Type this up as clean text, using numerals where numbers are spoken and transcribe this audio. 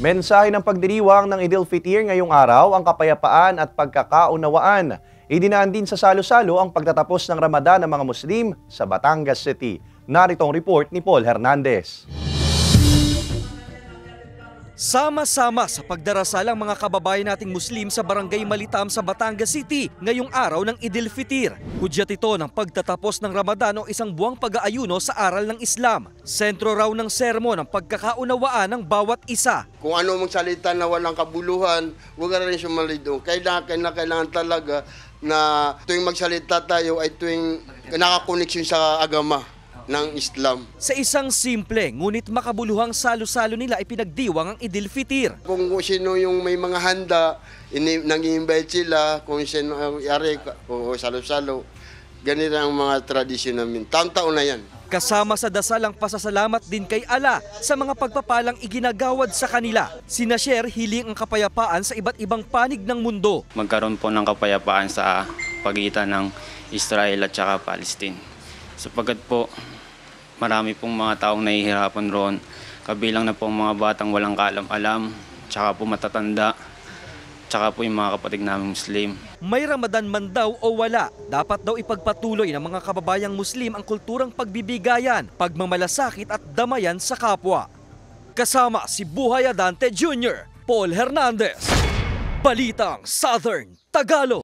Mensahe ng pagdiriwang ng Eid al-Fitr ngayong araw ang kapayapaan at pagkakaunawaan. Idinaan din sa salo-salo ang pagtatapos ng Ramadan ng mga Muslim sa Batangas City. Narito ang report ni Paul Hernandez. Sama-sama sa pagdarasal ang mga kababayan nating Muslim sa Barangay Malitam sa Batangas City ngayong araw ng Eid al-Fitr. Hudyat ito ng pagtatapos ng Ramadan o isang buwang pag-aayuno sa aral ng Islam. Sentro raw ng sermon ang pagkakaunawaan ng bawat isa. Kung ano magsalita na walang kabuluhan, huwag na rin sumalidong. Kailangan talaga na tuwing magsalita tayo ay tuwing nakakoneksyon sa agama ng Islam. Sa isang simple ngunit makabuluhang salo-salo nila ipinagdiwang ang Eid al-Fitr. Kung sino yung may mga handa, nang-i-invite sila, kung sino yari o salo-salo, ganito ang mga tradisyon namin. Taon-taon na yan. Kasama sa dasal ang pasasalamat din kay Allah sa mga pagpapalang iginagawad sa kanila. Sinashare hiling ang kapayapaan sa iba't ibang panig ng mundo. Magkaroon po ng kapayapaan sa pagitan ng Israel at saka Palestine. Sapagkat po, marami pong mga taong nahihirapan roon, kabilang na po mga batang walang kaalam-alam, tsaka po matatanda, tsaka po yung mga kapatid naming Muslim. May Ramadan man daw o wala, dapat daw ipagpatuloy ng mga kababayang Muslim ang kulturang pagbibigayan, pagmamalasakit at damayan sa kapwa. Kasama si Buhay Adante Jr., Paul Hernandez, Balitang Southern Tagalog.